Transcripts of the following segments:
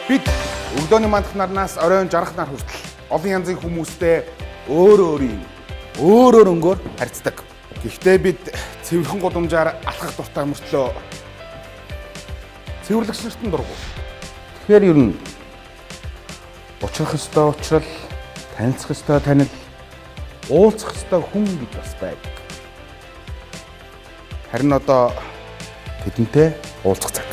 Бид өглөөний мандах нарнаас оройн жаргах нар хүртэл олон янзын хүмүүстэй өөр өнгөөр харьцдаг. Гэхдээ бид цэвэрхэн гудамжаар алхах дуртай мөртлөө цэвэрлэгч нартан дургу. Тэгэхээр ер нь учрах ёстой учрал, танилцах ёстой танил, уулзах ёстой хүн гэж бас байдаг. Харин одоо тэдэнтэй уулзах цаг.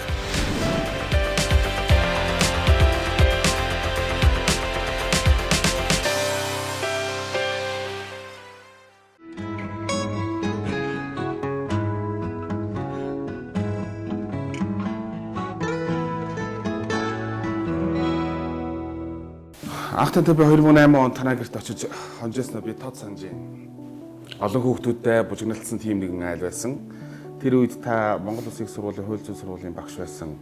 Анх тантай би 2008 онд танай гэрт очиж хонжсоно би тод санаж байна. Олон хүүхдүүдтэй бужигналтсан тийм нэгэн айл байсан. Тэр үед та Монгол Улсын их сургуулийн хууль зүйн сургуулийн багш байсан.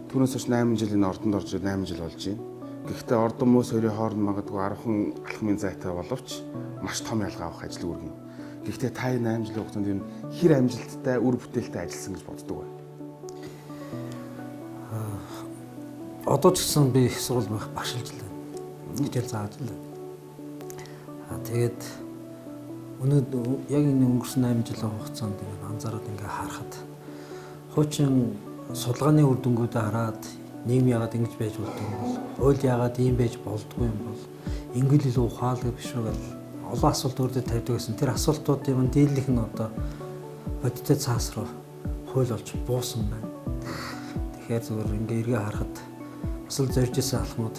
Түүнээс хойш 8 жилийн ордонд орж 8 жил болж байна. Гэхдээ ордон мөс хоёрын хооронд магадгүй 10 алхмын зайтай боловч маш том ялгаа авах ажил үргэн. Гэхдээ та 8 жилийн хугацаанд юм хэр амжилттай, үр бүтээлтэй ажилласан гэж боддог вэ? Одоо ч гэсэн би их сургууль багшилж байна. Хичээл зааж байна. Тэгээд яг энэ өнгөрсөн 8 жилийн хугацаанд анзаараад ингээ харахад хуучин судалгааны үр дүнгуудаа хараад нийгэм яагаад ингэж байж болдог юм бол, хууль яагаад ийм байж болдгүй юм бол, ингээл илүү ухаалаг биш үү гэл олон асуулт өөртөө тавьдаг гэсэн. Тэр асуултуудын дийлэх нь одоо бодиттой цаас руу хууль болж буусан байна. Тэгэхээр зөвхөн ингээ эргээ харахад бас л зорж исэн алхмууд,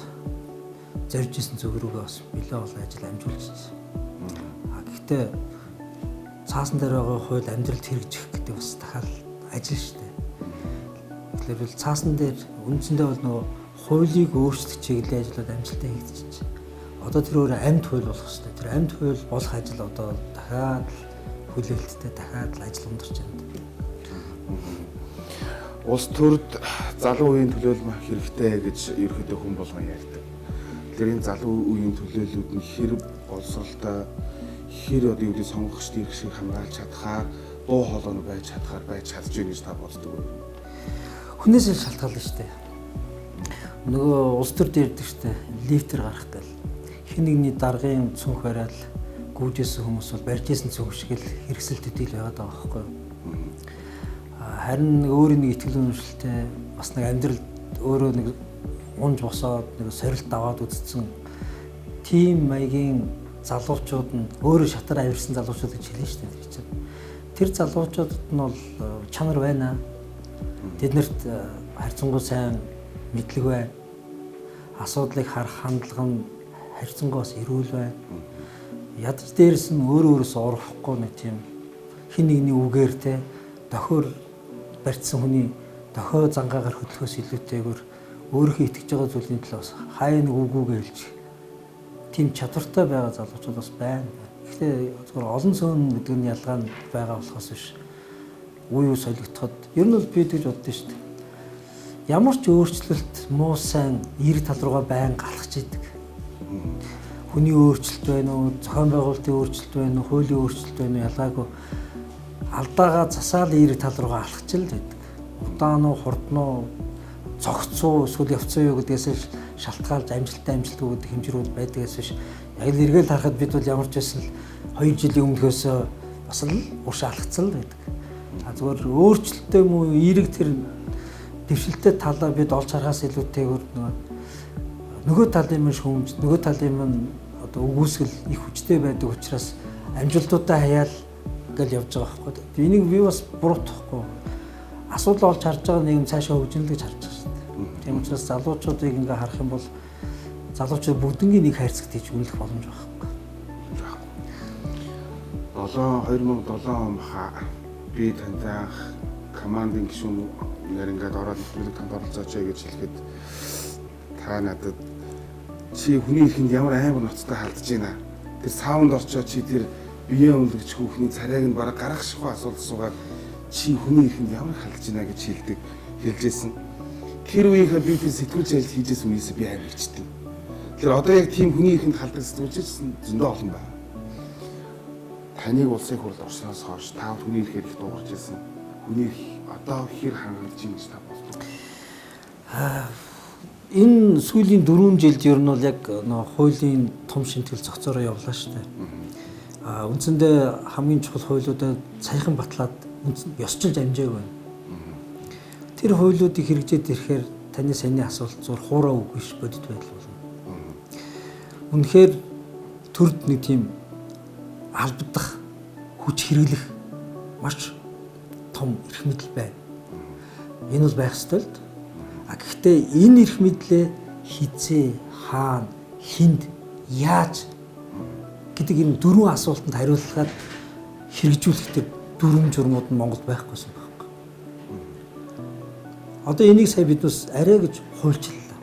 зорж исэн зүг рүүгээ бас нэлээд олон ажил амжуулж байна. Гэхдээ цаасан дээр байгаа хууль амьдралд хэрэгжих гэдэг бас дахиад ажил шүү дээ. Тэгэхээр цаасан дээр үндсэндээ бол нөгөө хуулийг өөрчлөх чиглэлийн ажлууд амжилттай хийгдэж байна. Одоо тэр өөр амьд хууль болох хэрэгтэй. Тэр амьд хууль болох ажил одоо дахиад хүлээлттэй дахиад ажил ундарч байна. Улс төрд залуу үеийн төлөөлөл хэрэгтэй гэж ерөөхдөө хүн болгон ярьдаг. Тэр энэ залуу үеийн төлөөллүүд нь хэр боловсралтай, хэр одоо юу гэдэг сонгогчд ирэх шиг хамгаалж чадхаар, дуу хоолой байж чадхаар байж чадж байна гэж та боддог үү? Хүнээс л шалтгаална шүү дээ. Нөгөө улс төр дээр дэрдэг шүү дээ. Лифтер гарахтаа л хэн нэгний даргын цүнх барайл гүйжсэн хүмүүс бол барьжсэн цүнх шиг л хэрэгсэлтүүдийг л яваад байгаа байхгүй юу? Харин өөрийн нэг итгэл үнэмшилтэй бас нэг амьдрал өөрөө нэг унж босоод нэг сорилт аваад үзсэн тийм маягийн залуучууд нь өөрөө шатар авирсан залуучууд гэж хэлнэ шүү дээ. Тэр залуучуудад нь бол чанар байна. Тэднэрт харьцангуй сайн мэдлэг байна. Асуудлыг харах хандлага нь харьцангуйс эрүүл байна. Ядаж дээрс нь өөрөөсөө урахгүй нэг тийм хин нэгний үгээр те дохиор барьцсан хүний дохио зангаагаар хөдлөхөөс илүүтэйгээр өөрийнхөө итгэж байгаа зүйлийн талаас хаяа нэг үгүүгээ хэлж тийм чадвартай байгаа залуучууд бас байна. Гэхдээ зөвхөн олон цөөн гэдэг нь ялгаа нь байгаа болохоос биш. Үе үе солигдоход ер нь бол би тэгж боддоо шүү дээ. Ямар ч өөрчлөлт муу сайн эерэг тал руугаа байнга алхаж идэг. Хүний өөрчлөлт байна уу, зохион байгуулалтын өөрчлөлт байна уу, хуулийн өөрчлөлт байна уу ялгаагүй алдаагаа засаал эерэг тал руугаа алхаж л байдаг. Удаан уу, хурдан уу, цогцоо эсвэл явцсан юу гэдгээс шалтгаалж амжилттай амжилтгүй гэдэг хэмжүүрүүд байдгаас биш. Яг л эргээл харахад бид бол ямар ч байсан 2 жилийн өмнөхөөс бас л урш алхацсан л байдаг. Зүгээр өөрчлөлттэй муу эерэг тэр дэвшилтэй талаа бид олж харахаас илүүтэйгээр нөгөө талын мань шүүмж, нөгөө талын мань одоо үгүйсгэл их хүчтэй байдаг учраас амжилтуудаа хаяал гэл явж байгаа байхгүй. Энийг би бас буруутгахгүй. Асуудал олж харж байгаа нийгэм цаашаа хөгжинэ л гэж харж байгаа шүү дээ. Тийм учраас залуучуудыг ингээ харах юм бол залуучууд бүгднийг нэг хайрцагт хийж үнэлэх боломж байхгүй. 2007 он би тантай командын гишүүн нэрэнгад ороод нэвтрүүлэг танд оролцооч гэж хэлэхэд та надад чи хүний эрхэнд ямар амар ноцтой халдж байна. Тэр саунд орчоо чи тэр биеэ өнгөлөгч хүүхний царайг нь бараг гаргах шиг асуулт суугаад чи хүний эрхэнд ямар халдж байна гэж хэлжсэн. Тэр үеийнхээ би тэр сэтгүүлч ажил хийжсэн үеэс би амар хичдэг. Тэгэхээр одоо яг тийм хүний эрхэнд халддаг сэтгүүлчсэн зөндөө олон байна. Таныг улсын хурлд орсноос хойш та хүний эрхээр их дуугарч ирсэн. Хүний одоо хэр хангалтж юм гэж та боддог? энэ сүүлийн 4 жилд ер нь бол яг нөө хуулийн том шинтгэл зохицороо явлаа шүү дээ. Үндсэндээ хамгийн чухал хуулиудад саяхан батлаад ёсчилж амжааг байна. Тэр хуулиудыг хэрэгжээд ирэхээр таны саяны асуулт зур хуураа үг биш бодит байдал болно. Үнэхээр төрд нэг тийм албадах, хүч хэрэглэх маш том эрх мэдэл байна. Энэ бол байх ёстой л. Гэхдээ энэ эрх мэдлээ хизээ, хаана, хүнд, яаж гэдэг энэ 4 асуултанд хариулахад хэрэгжүүлэх тэр дүрм журмууд нь Монголд байхгүйсэн байхгүй. Одоо энийг сая биднес арай гэж хуульчлалаа.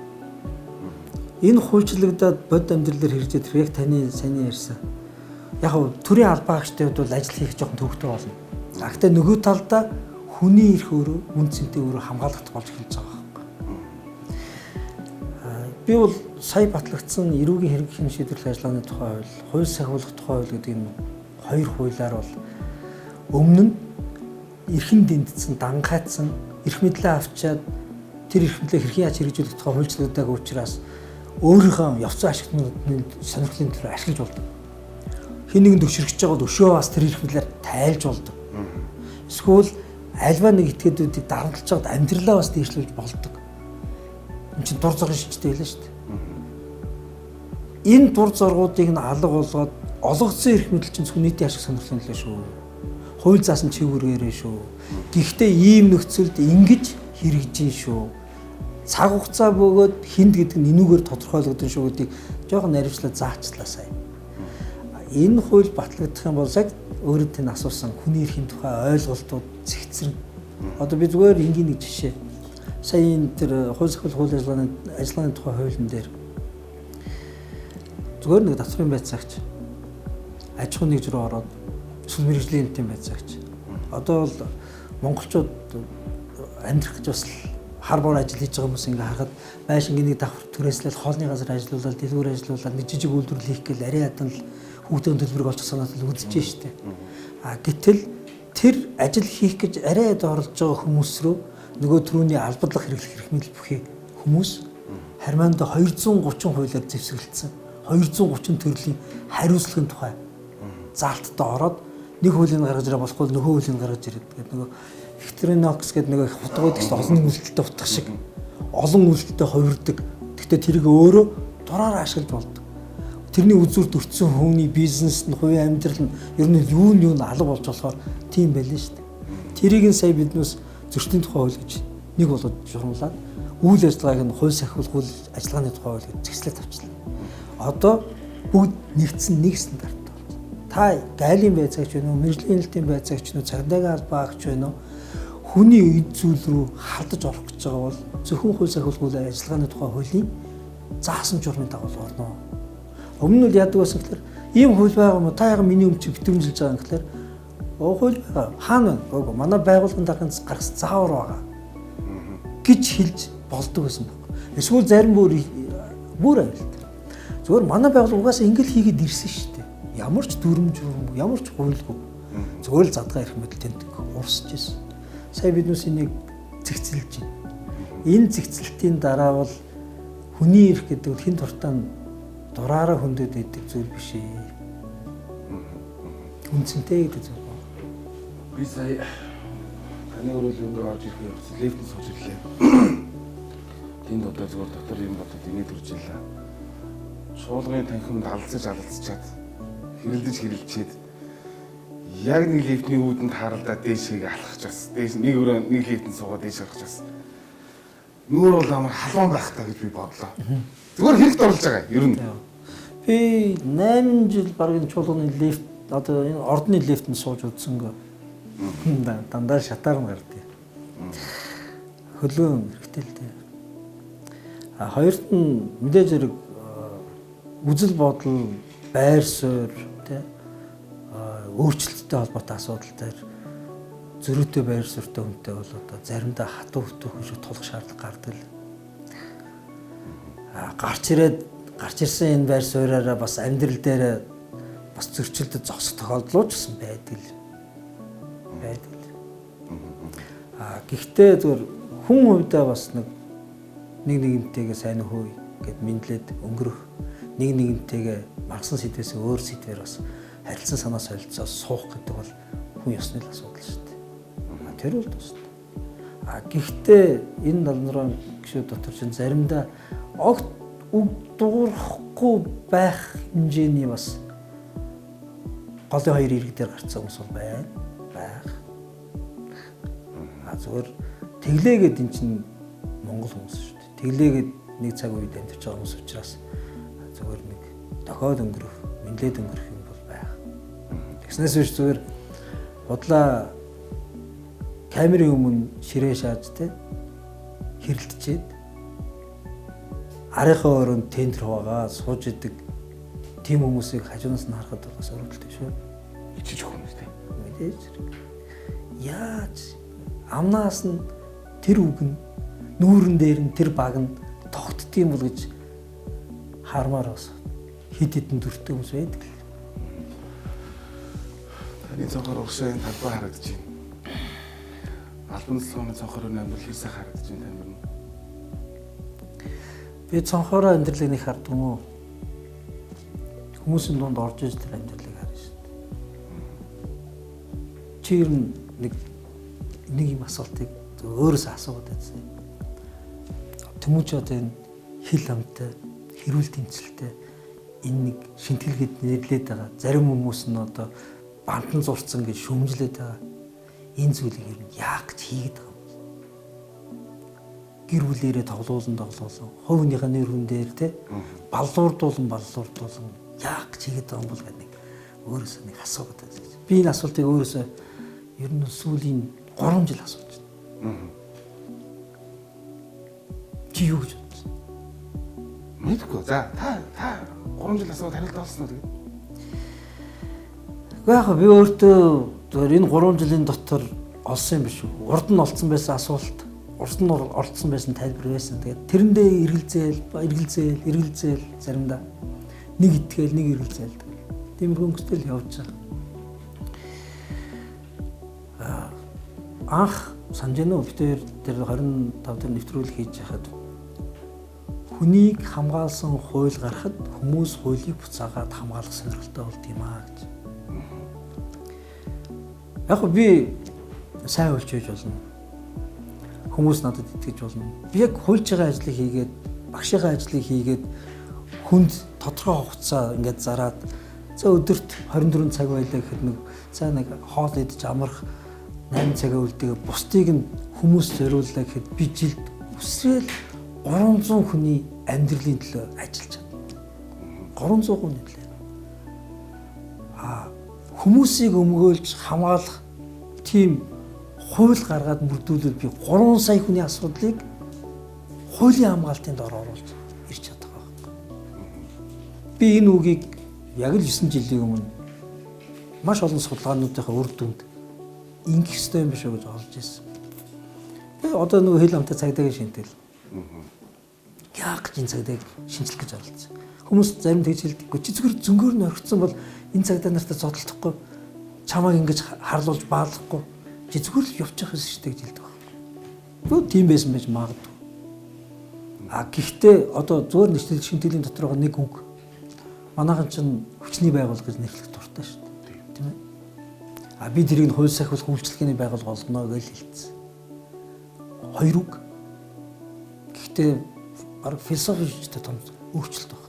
Энэ хуульчлагдаад бод амьдралаар хэрэгжээд яг таны саяны ярьсан. Яг нь төрийн албаагчдад бол ажил хийх жоохон төвөгтэй болно. Гэхдээ нөгөө талдаа хүний эрх өөрөө үн цэнтэй өөрөө хамгаалагдах болж эхэлж байгаа. Би бол сая батлагдсан эрүүгийн хэрэглэхийн шийдвэрлэх ажиллагааны тухай хууль сахиулах тухай хууль гэдэг энэ 2 хуулиар бол өмнө нь эрхэн дэндсэн, дангайцсан эрх мэдлээ авчаад тэр эрх мэдлээ хэрхэн яаж хэрэгжүүлэх тухай хуульчлагдаагүй учраас өөрийнхөө явцсан ашигтнуудын сонирхлын төлөө ашиглаж болдог. Хин нэгэн төвшөрч байгаад өшөө бас тэр эрх мэдлээр тайлж болдог. Эсвэл альва нэг этгээдүүдийг дарамтлаж байгаад амьдралаа бас дээшлүүлж болдог. Энд чинь дур зоргын шижтэй хэлээ шүү дээ. Энэ дур зоргуудыг нь алга болгоод олгоцсон эрх мэдэл чинь зөвхөн нийтийн ашиг сонирхлын төлөө шүү. Хууль заасан чивгэрээрээ шүү. Гэхдээ ийм нөхцөлд ингэж хэрэгжин шүү. Цаг хугацаа бөгөөд хүнд гэдэг нь энүүгээр тодорхойлогдсон шүү гэдгийг жоохон наривчлаад заачлаа сая. Энэ хууль батлагдах юм бол яг өөрөө тань асуусан хүний эрхийн тухай ойлголтууд зэгцэрнэ. Одоо би зүгээр энгийн нэг жишээ. Сая энэ тэр хууль сахиулах ажиллагааны тухай хуулийн дээр зүгээр нэг татврын байцаагч аж ахуйн нэгж рүү ороод эсвэл мэргэжлийн эдийн байцаагч одоо бол монголчууд амьдрах гэж бас хар бор ажил хийж байгаа хүмүүс ингээ харахад байшингийн нэг давхар түрээслэл хоолны газар ажиллаулаад дэлгүүр ажиллаулаад нэг жижиг үйлдвэрлэл хийх гээл арай ядан л хүүхдийн төлбөрийг олж санаад л үзэж штэ. Гэтэл тэр ажил хийх гэж арай яд оролж байгаа хүмүүс рүү нөгөө түрүүний албадлах хэрэглэх эрх мэдэл бүхий хүмүүс харьмаанд 230 хуулиар зэвсэглэлсэн 230 төрлийн хариуцлагын тухай заалтад ороод нэг хуулийг гаргаж ирээ болохгүй нөгөө хуулийг гаргаж ирээд гэдэг нөгөө Victorinox гэдэг нөгөө хутгууд гэсэн олон үйлдэлтэй утгах шиг олон үйлдэлтэй хувирдаг. Гэхдээ тэрийг өөрөө дураараа ашиглаж болдог. Тэрний үзүүрт өртсөн хүний бизнес нь хувийн амьдрал нь ер нь юу алга болж болохоор тийм байлээ шүү дээ. Тэрийг нь сая биднээс зөрчлийн тухай хууль гэж нэг болгож журмлаад үйл ажиллагааг нь хууль сахиулах үйл ажиллагааны тухай хууль гэж зэгслээд авчлаа. Одоо бүгд нэгдсэн нэг стандарт болж. Та гайлын байцаагч вэ нүү, мэргэжлийн хэлтийн байцаагч вэ нүү, цагдаагийн албаагч вэ нүү, хүний эд зүйл рүү халдаж орох гэж байгаа бол зөвхөн хууль сахиулах үйл ажиллагааны тухай хуулийн заасан журмын дагуу орно. Өмнө нь яадаг байсан гэхээр ийм хууль байгаа юм уу? Та яг миний өмчөг битэмжилж байгаа юм гэхээр хууль байгаа. Хаана вэ? Манай байгууллагын дарганд гаргасан заавар байгаа гэж хэлж болдог байсан баг. Эсвэл зарим бүр аюулт. Зүгээр манай байгууллага угаасаа ингээл хийгээд ирсэн шүү дээ. Ямар ч дүрм журм, ямар ч хуульгүй. Зүгээр л задгаа ирэх мэтэл тэнд урсж ирсэн. Сая биднээс энийг зэгцэлж байна. Энэ зэгцэлтийн дараа бол хүний эрх гэдэг хэн дуртай дураараа хөндөд идэг зүйл биш ээ. Үнцэнтэй гэдэг зүйл байна. Би сая таны өрөөлөнд орж ирэх явц лифт сууж ирлээ. Тэнд одоо зүгээр дотор юм бодоод инээд үрж илаа. Шуулгын танхимд алцчаад хэрэлдээд яг нэг лифтний үүдэнд харалдаа дээшээ алхаж бас дээш нэг лифтэнд суугаад дээш гарах бас нүүр бол амар халуун байх та гэж би бодлоо. Зүгээр хэрэгт оруулж байгаа ер нь. Би 8 жил багын чуулганы лифт одоо энэ ордны лифтэнд сууж үзсэнгүй. Дандаа шатаар нь гардыг. Хөлөө хэрэгтэй л дээ. Хоёрт нь мэдээж зэрэг үзэл бодол, байр суурь тий өөрчлөлттэй холбоотой асуудал дээр зөрүүтэй байр суурьтай хүнтэй бол одоо заримдаа хатуу хөтөөх шиг тулах шаардлага гардаг. Гарч ирсэн энэ байр суурьаараа бас амьдрал дээр бас зөрчилдөд зогсох тохиолдол ч гэсэн байдаг. Гэхдээ зөвхөн хүн хувьдаа бас нэг нэгнтэйгээ сайн хөөе гэд мэдлээд өнгөрөх, нэг нэгнтэйгээ маргасан сэдвээс өөр сэдвээр бас харилцан санаа солилцоо суух гэдэг бол хүн ёсны л асуудал шүү дээ. Тэр бол тусна. Гэхдээ энэ 76 гишүүд дотор чинь заримдаа огт үг дуурахгүй байх хэмжээний бас голын хоёр ирэг дээр гарцсан хүмүүс байна. Зүгээр тэглээгээд эн чинь Монгол хүмүүс шүү дээ. Тэглээгээд нэг цаг үед амьдарч байгаа хүмүүс учраас зүгээр нэг дохиод өнгөрөх, мэдлээд өнгөрөх юм бол байх. Тэгснээс биш зүгээр бодлоо камерын өмнө ширээ шааж те хэрэлдчихэд арийнхаа өрөөнд тендер байгаа сууж идэг тийм хүмүүсийг хажуунаас нь харахад бас өрөвдөлтэй шүү. Ичиж хүмүүс те. Мэдээж. Яаж амнаас нь тэр үг нь нүүрэн дээр нь тэр баг нь тогтдгийм бол гэж хармаар бас хид хідэн дүртэй хүмүүс байдаг. Таны цонхоор угшаа энэ талбай харагдаж байна. Албан цонхны цонхоор амьдрал хийсэ харагдаж байна тань юу? Би цонхороо амьдралыг нэг хардаг юм уу? Хүмүүсийн дунд орж иж тэр амьдралыг харна шүү дээ. Чи ер нь нэг юм асуултыг өөрөөсөө асуугаад байсан. Тэмүүч одоо энэ хил амтай, хэрүүл тэмцэлтэй энэ нэг шинтгэлгээд нэрлээд байгаа. Зарим хүмүүс нь одоо бантан зурцсан гэж шүмжлээд байгаа. Энэ зүйлийг ер нь яах гэж хийгээд байгаа юм. Гэр бүлээрээ тоглоулан, хувийнхаа нэр хүн дээр те баллуурдуулан яах гэж хийгээд байгаа юм бол гэдэг өөрөөсөө нэг асуугаад байсан. Би энэ асуултыг өөрөөсөө ер нь сүүлийн 3 жил асууж байна. Чи юу гэж бодсон? Мэдгүй. За та 3 жил асууад хариулт олсон уу тэгээд? Яг би өөртөө энэ 3 жилийн дотор олсон юм биш үү? Урд нь олцсон байсан асуулт, урд нь олцсон байсан тайлбар байсан. Тэгээд тэрэндээ эргэлзээл заримдаа нэг итгэл, нэг эргэлзээл. Тиймэрхүү өнгөстэй л явж байгаа. Анх санаж байна уу? Бид тэр 25 дээр нэвтрүүлэг хийж яхад хүнийг хамгаалсан хууль гарахад хүмүүс хуулийг буцаагаад хамгаалах сонирхолтой болд юм аа гэж. Яг би сайн хуульч хийж болно. Хүмүүс надад итгэж болно. Би яг хуульч байгаа ажлыг хийгээд, багшийнхаа ажлыг хийгээд хүнд тодорхой хугацаа ингээд зараад за өдөрт 24 цаг байлаа гэхэд нэг хоол идэж амрах 8 цагаа үлдээгээ бусдыг нь хүмүүс зориуллаа гэхэд би жилд үсрээл 300 хүний амьдралын төлөө ажиллаж байна. 300 хүний төлөө. Хүмүүсийг өмгөөлж хамгаалах тийм хууль гаргаад мөрдүүлээд би 3 сая хүний асуудлыг хуулийн хамгаалтын дор оруулж ирж чадах байхгүй. Би энэ үгийг яг л 9 жилийн өмнө маш олон судалгаануудынхаа үр дүнд ингэх ёстой юм биш үү гэж олж ирсэн. Би одоо нөгөө хил амтай цагдаагийн шинтэл. Яах гэж энэ цагдааг шинжлэх гэж оролцсон. Хүмүүс зарим тэгж хэлдэггүй. Чи зүгээр зөнгөөр нь орхицсан бол энэ цагдаа нартай зодтолдохгүй. Чамайг ингэж харлуулж баалахгүй. Чи зүгээр л явчих гэсэн шүү дээ гэж хэлдэг байна. Гөө тийм байсан байж магадгүй. Гэхдээ одоо зөөр нэвтрүүлэг шинтгэлийн дотор байгаа нэг үг. Манайхан чинь хүчний байгууллага гэж нэрлэх дуртай шүү дээ. Тийм ээ. Би тэрийг хууль сахиулах үйлчлэгээний байгууллага олгоно гэж хэлсэн. Хоёр үг. Гэхдээ арга философичтэй том өөрчлөлт байна.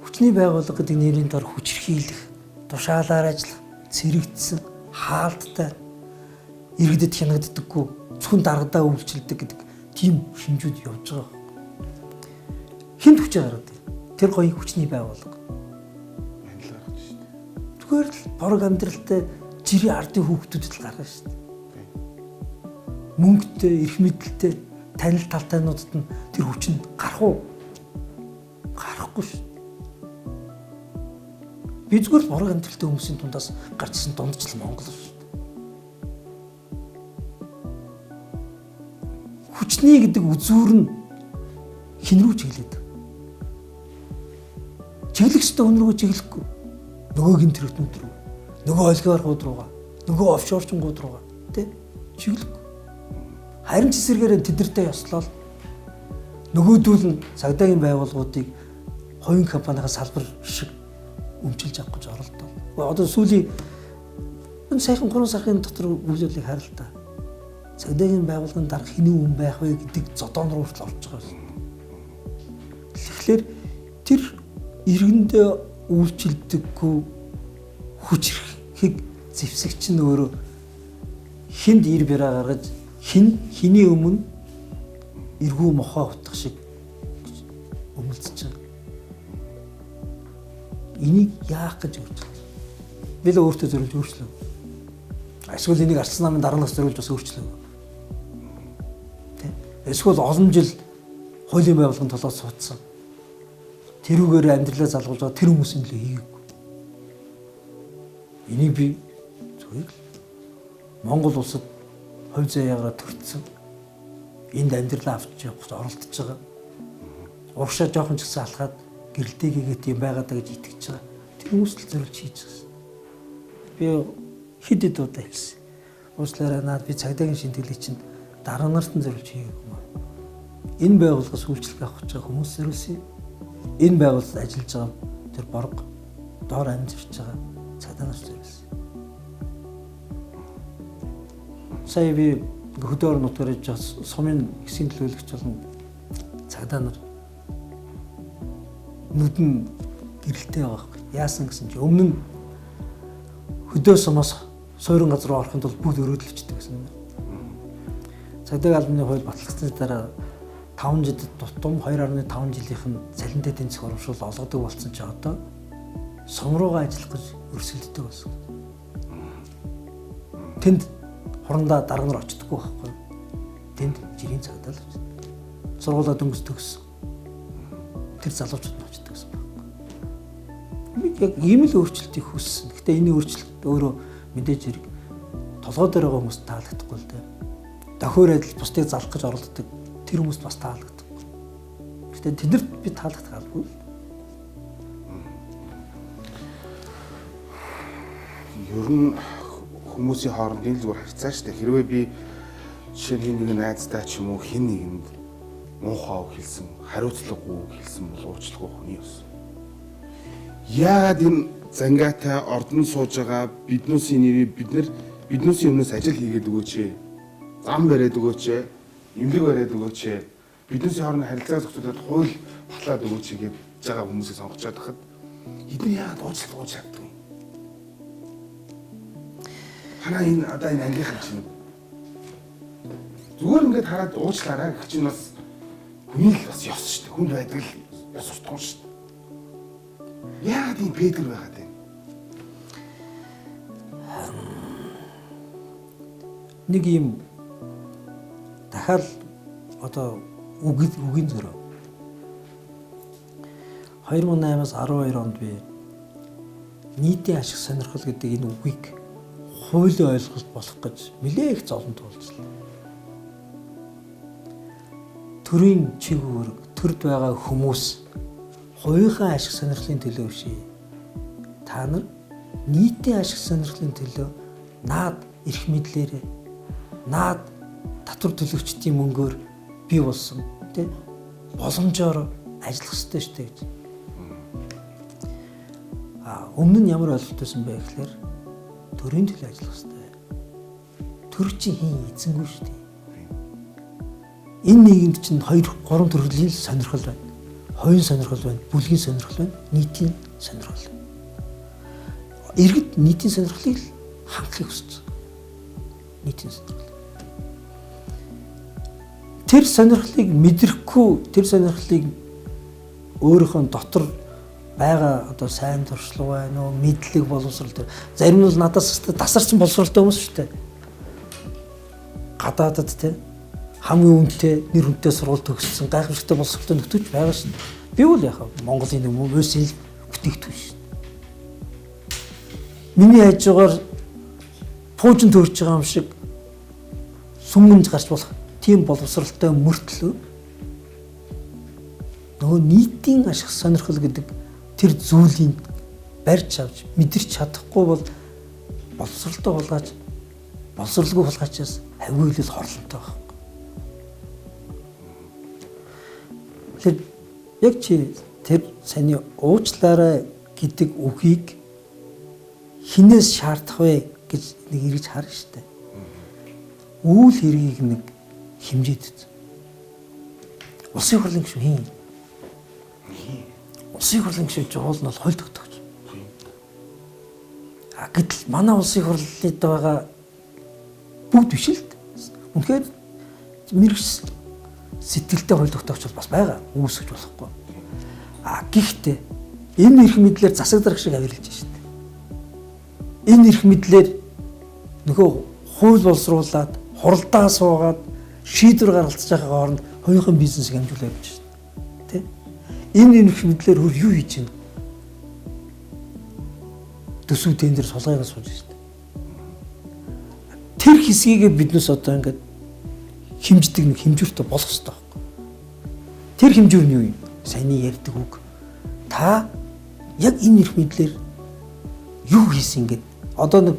Хүчний байгууллага гэдэг нэрийн дор хүчирхийлэх, тушаалаар ажиллах, цэрэгдсэн, хаалттай, иргэдэд хянагддаггүй, зөвхөн даргадаа үйлчлдэг гэдэг тийм шинжүүд явж байгаа. Хинт хүчээ гаргаад тэр гоё хүчний байгууллага. Зүгээр л борог амьдралтай жирийн ардын хүүхдүүдэд л гаргана шүү дээ. Мөнгөтэй, эрх мэдэлтэй, танил талтайнуудад нь тэр хүч нь гарах уу? Гарахгүй шүү дээ. Би зүгээр л борог амьдралтай хүмүүсийн дундаас гарч ирсэн дундчлал Монгол шүү дээ. Хүчний гэдэг үзүүр нь хин рүү чиглээд. Чиглэх ёстой хүн рүү чиглэхгүй. Нөгөө гин тэрэгтнүүд рүү, нөгөө олигархууд руугаа, нөгөө офшорчингууд руугаа тий чиглэхгүй. Харин цэсэргээрээ тэдэртэй ёслол Нөгөөдөл нь цагдаагийн байгууллагуудыг хувийн компанийнхаа салбар шиг өмчилж авах гэж оролдоо. Одоо сүүлийн сайхан 3 сарын дотор үйлдвэрлэлийг харъя л да. Цагдаагийн байгууллагын дарга хэний хүн байх вэ гэдэг зодон руу хүртэл орж байгаа юм. Тэгэхээр тэр иргэндээ үйлчилдэггүй хүч хэрхийг зэвсэгч нь өөрөө хинд ир бяраа гаргаж хиний өмнө эргүү мохоо утгах шиг өмөлдөж байгаа. Энийг яах гэж өөрчлөлөө. Би л өөртөө зориулж өөрчлөө. Эсвэл энийг арчсан намын дараагаас зориулж бас өөрчлөө. Тэ? Эсвэл олон жил хуулийн байгууллагын толгойд суудсан. Тэрүүгээр амьдралаа залгуулж байгаа тэр хүмүүсийн төлөө хийгээгүй. Энийг би зөвхөн Монгол улсад хувь заяагаар төрсөн. Энд амьдралаа авч явах оролдож байгаа. Урагшаа жоохон ч гэсэн алхаад гэрэлтэй хийгээд юм байгаад гэж итгэж байгаа. Тэр хүмүүст л зориулж хийж байгаа. Би хэд удаа хэлсэн. Уучлаарай наад би цагдаагийн шинтгэлийг чинь дараа нарт нь зориулж хийгээгүй юм. Энэ байгууллагаас үйлчлэг авах гэж байгаа хүмүүс зориулсан. Энэ байгууллагад ажиллаж байгаа тэр борго доор амьдарч байгаа цагдаагаар зориулсан. Сая би хөдөөр нутгаар иж сумын хэсгийн төлөөлөгч болон цагдаа нар нүдэн гэрэлтэй байгаа хэрэг. Яасан гэсэн чи өмнө нь хөдөө сумаас суурин газар руу орохын тулд бүгд өрөөдлөвчдөг гэсэн юм. Цагдаагийн албаны хууль батлагдсны дараа 5 жилд тутам 2.5 жилийнх нь цалинтай тэнцэх урамшуул олгодог болсон чи одоо сум руугаа ажиллах гэж өрсөлддөг болсон. Тэнд хурандаа дарга нар очдоггүй байхгүй. Тэнд жирийн цагдаа л очдог. Сургуулаа дөнгөс төгссөн. Тэр залуучууд нь очдог гэсэн байна. Яг ийм л өөрчлөлтийг хүссэн. Гэхдээ энэ өөрчлөлт өөрөө мэдээж хэрэг толгой дээр байгаа хүмүүст таалагдахгүй л дээ. Дохиор адил бусдыг залах гэж оролддог тэр хүмүүст бас таалагддаг. Гэхдээ тэднэрт би таалагдах албагүй. Ер нь хүмүүсийн хоорондын зүгээр харьцаа шүү дээ. Хэрвээ би жишээ нь нэг найзтай ч юм уу хэн нэгэнд муухай үг хэлсэн, хариуцлагагүй үг хэлсэн бол уучлахгүй хүний ёс. Яагаад энэ зангаатай ордон сууж байгаа биднүүсийн нэрийг биднүүсийн өмнөөс ажил хийгээд өгөөч ээ. Зам бариад өгөөч ээ. Имлэг бариад өгөөч ээ. Биднүүсийн хооронд харилцаа зохицуулаад хууль батлаад өгөөч гэж байгаа хүмүүсийг сонгож чадахад эдгээр яагаад уучлахгүй чаддаг юм? Ханаа энэ одоо энэ ангийнхан чинь зүгээр ингээд хараад уучлаарай гэх чинь бас хүний л бас ёс шүү дээ. Хүнд байдаг л ёс суртахуун шүү дээ. Яагаад энэ Петр байгаад байна? Нэг юм дахиад одоо үгийн зөрөө 2008-аас 12 онд би нийтийн ашиг сонирхол гэдэг энэ үгийг хуулийн ойлголт болох гэж нэлээх их зовлон туулжлаа. Төрийн чиг үүрэг, төрд байгаа хүмүүс хувийнхаа ашиг сонирхлын төлөө биш. Та нар нийтийн ашиг сонирхлын төлөө наад эрх мэдлээрээ наад татвар төлөгчдийн мөнгөөр бий болсон тий боломжоор ажиллах ёстой шүү дээ гэж. Өмнө нь ямар ойлголт байсан бэ гэхээр төрийн төлөө ажиллах ёстой. Төр чинь хин эзэнгүй шүү дээ. Энэ нийгэмд чинь 2-3 төрлийн сонирхол байна. Хоёрын сонирхол байна, бүлгийн сонирхол байна, нийтийн сонирхол байна. Иргэд нийтийн сонирхлыг л хангахыг хүсэж байгаа. Нийтийн сонирхол. Тэр сонирхлыг мэдрэхгүй, тэр сонирхлыг өөрийнхөө дотор байгаа одоо сайн туршлага байна уу, мэдлэг боловсрол төр. Зарим нь надаас тасарсан боловсролтой хүмүүс шүү дээ. Гадаадад те хамгийн үнэтэй нэр хүнтэй сургууль төгссөн гайхамшигтай боловсролтой нөтөж байгаа шүү дээ. Би бол яхаа Монголын нэг мөсөл бүтээгдэхүүн шүү дээ. Миний хажуугаар пуужин төрж байгаа юм шиг сүмгэнж гарч болох тийм боловсролтой мөртлөө нөгөө нийтийн ашиг сонирхол гэдэг тэр зүйлийг барьж авч мэдэрч чадахгүй бол боловсролтой болгооч боловсралгүй болгоочоос хавиулал хорлонтой байна. Тэгэхээр яг чи тэр саяны уучлаарай гэдэг үгийг хинээс шаардах вэ гэж нэг эргэж харна шүү дээ. Үйл хэргийг нэг хэмжээд үз. Улсын хурлын гишүүн хин. Улсын хурлын гишүүн чинь уул нь бол хууль тогтоогч. Гэтэл манай улсын хурлын байгаа бүгд биш л дээ. Үнэхээр мэрэгч сэтгэлтэй хууль тогтоогч бас байгаа. Үүсгэж болохгүй. Гэхдээ энэ эрх мэдлэр засаг дарга шиг авирлж байна шүү дээ. Энэ эрх мэдлэр нөгөө хууль боловсруулад, хуралдаа суугаад шийдвэр гаргацж байгаа хооронд хоёрын бизнесийг амжуулаад явж байна. Тэ? Энэ эрх мэдлэр хөр юу хийж байна? Төсөв тендер сулгайг сууж байна шүү дээ. Тэр хэсгийг биднээс одоо ингээд хэмждэг нэг хэмжүүртэй болох хэрэгтэй байхгүй. Тэр хэмжүүр нь юу юм? Саяны ярьдаг үг. Та яг энэ эрх мэдлэр юу хийсэн гэдэг. Одоо нэг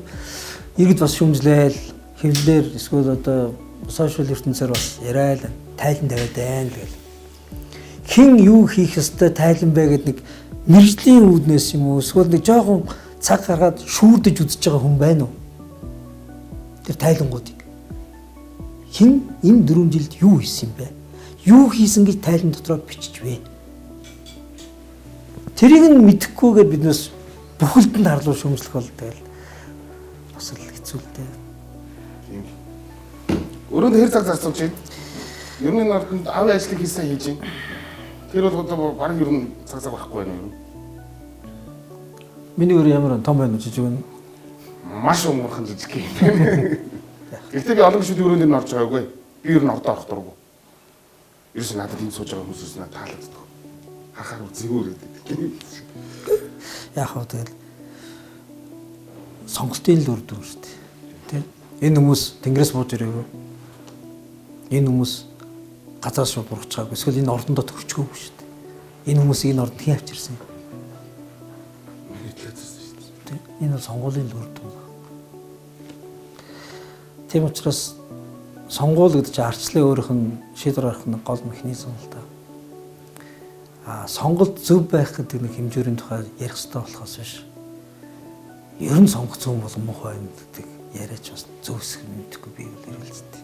иргэд бас шүмжлээл, хэвлэлээр эсвэл одоо сошиал ертөнцөөр бас яриад тайлан тавиад байна гэл. Хэн юу хийх ёстой тайлан бэ гэдэг нэг мэржлийн үүднээс юм уу эсвэл нэг жоохон цаг гаргаад шүүрдэж үзэж байгаа хүн байна уу? Тэр тайлангуудыг. Хэн энэ 4 жилд юу хийсэн бэ? Юу хийсэн гэж тайлан дотроо бичиж вэ? Тэрийг нь мэдэхгүйгээр биднээс бүхэлдэнд харлуу шөмжлөх бол тэгэл бас л хэцүү л дээ. Тийм. Өрөөнд хэр цаг зарцуулж байна? Ер нь ордонд авийн ажлыг хийсэн хийж байна. Тэр бол одоо бараг ер нь цаг байхгүй байна юу? Миний өөр ямар том байна уу жижиг байна? Маш өмөрхөн жижиг юм. Гэхдээ би олон гişүүд өрөөнд нь орж байгаагүй. Би ер нь ордоо орох дурггүй. Ерөөс надад энэ сууж байгаа хүмүүсээс надад таалагддаг. Хахаар зүгээр гэдэг. Яг хөө тэгэл сонголтын л үр дүн шүү дээ. Тэ? Энэ хүмүүс тэнгэрээс бууж ирээгүй. Энэ хүмүүс газраас шууд бургаж байгаагүй. Эсвэл энэ ордондоо төрчихөөгүй шүү дээ. Энэ хүмүүсийг энэ ордонд хэн авчирсан юм? Миний төлөөсөн шүү дээ. Тэ? Энэ бол сонгуулийн л үр дүн. Тийм учраас сонгуул гэдэг чинь арчлын өөрийнх нь шийдвэр гаргах нэг гол механизм л та. Сонголт зөв байх гэдэг нэг хэмжүүрийн тухай ярих хэрэгтэй болохоос биш. Ер нь сонгох зөв болон муухай юм гэдэг яриач бас зөвсөх юм гэдэггүй би бол ярилцдаг.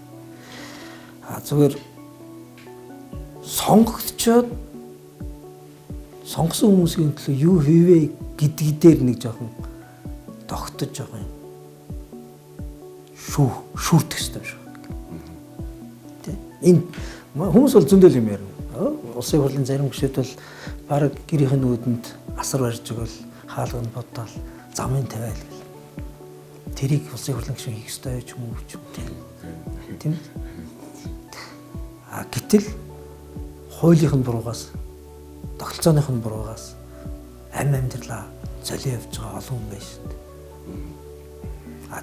Зүгээр сонгогдчоод сонгосон хүмүүсийн төлөө юу хийвэ гэдгийг дээр нэг жоохон тогтож байгаа юм. Шүүрдэх хэрэгтэй юм шиг. Тэ? Энэ хүмүүс бол зөндөл юм ярина. Улсын хурлын зарим гишүүд бол баг гэрийн нүүдэнд асар барьж өгөл хаалганд бодоол замын тавиал гэл. Тэрийг улсын хурлын гишүүн хийх ёстой ч юм уу ч юм тийм. Гэтэл хуулийнх нь буруугаас тогтолцооных нь буруугаас амьдралаа золио явж байгаа олон хүн байна шүү дээ.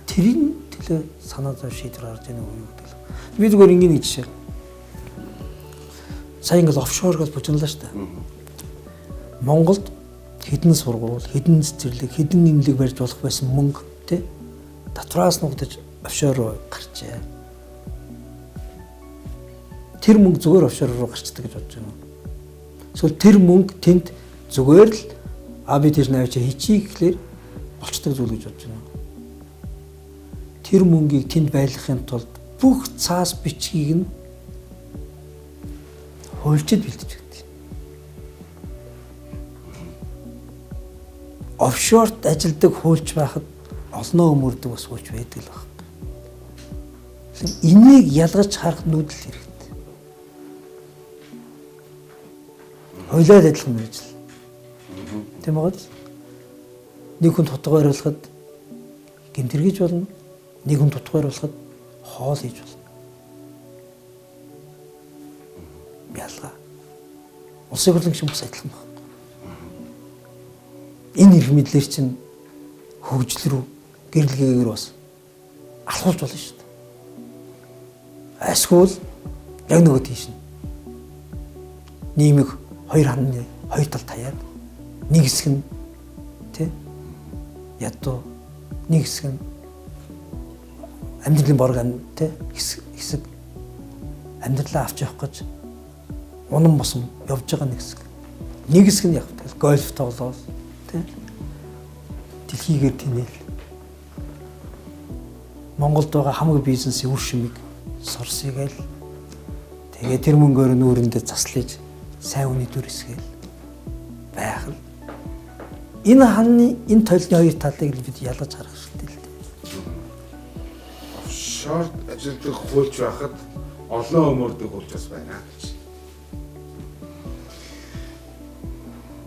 Тэрийн төлөө санаа зов шийдвэр гаргаж яах вэ гэдэг л. Би зүгээр ингийн нэг жишээ. Сая ингээл офшор гэж бочинлаа шүү дээ. Монголд хэдэн сургууль, хэдэн цэцэрлэг, хэдэн нэмлэг барьж болох байсан мөнгө тий татвараас нугдаж офшор руу гарчээ. Тэр мөнгө зүгээр офшор руу гарчдаг гэж бодож байна. Эсвэл тэр мөнгө тэнд зүгээр л би тэр навч хийчих гэхлээр болцдог зүйл гэж бодож байна. Тэр мөнгийг тэнд байлгахын тулд бүх цаас бичгийг нь хуульчид бэлдэж өгдөг. Офшорт ажилдаг хуульч байхад олноо өмөрдөг бас хуульч байдаг л байна. Энийг ялгаж харах нүүдэл хэрэгтэй. Хойлоод адилхан мэржил. Тийм үү? Нэг хүн тутгаар байлгахад гэмтэргийж болно. Нэг хүн тутгаар байлгахад хоол хийж болно. Ялгаа. Улсын хурлын гишүүн бас адилхан байна. Энэ эрх мэдлэр чинь хөгжил рүү гэрэлгээгээр бас алхуулж болно шүү дээ. Эсвэл яг нөгөө тийш нь нийгмийг хоёр ханы хоёр талд хаяад нэг хэсэг нь тий ядуу нэг хэсэг нь амьдралын борог тий хэсэг амьдралаа авч явах гэж унан босом явж байгаа нэг хэсэг. Нэг хэсэг нь яг тэгэл гольф тоглоод тий. Дэлхийгээр тэнэл. Монголд байгаа хамгийн бизнесийн үр шимийг сорсё гээл. Тэгээ тэр мөнгөөр нүүрэндээ заслаж сайн үний дүр эсгээл байх л. Энэ ханы энэ толны хоёр талыг л бид ялгаж харах хэрэгтэй л дээ. Офшор ажилтг хуульч байхад олон өмөрдөг хуульч бас байна гэж.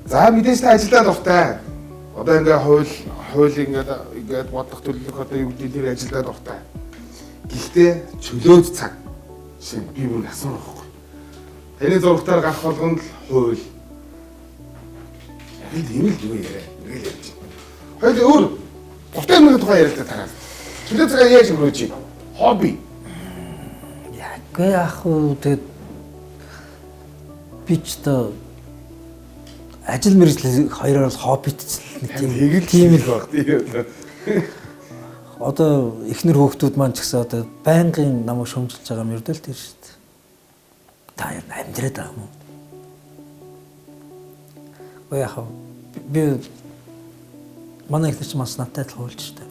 За мэдээж та ажилдаа дуртай. Одоо ингээ хууль ингээд бодох төлөвлөх одоо юу гэдэг тэр ажилдаа дуртай. Гэхдээ чөлөөт цаг шиг би бүр асуух байхгүй. Таны зургатаар гарах болгонд л хууль. Яг л юм л юу яриа. Ингээл ярьж байна. Хоёул өөр дуртай нэг тухай ярилтаа тараад. Чөлөөт цагаа яаж өнгөрөөж байна? Хобби. Яггүй яах вэ? Тэгээд би ч одоо ажил мэргэжил хоёроор л хоббитцэл нэг тийм л баг тийм. Одоо эхнэр хүүхдүүд маань ч гэсэн одоо байнгын намайг шөмжилж байгаа юм ердөө л тийм шүү дээ. Та яа амьдраад байгаа юм уу? Яах вэ? Би манай ихнэр ч бас надтай л хуульч шүү дээ.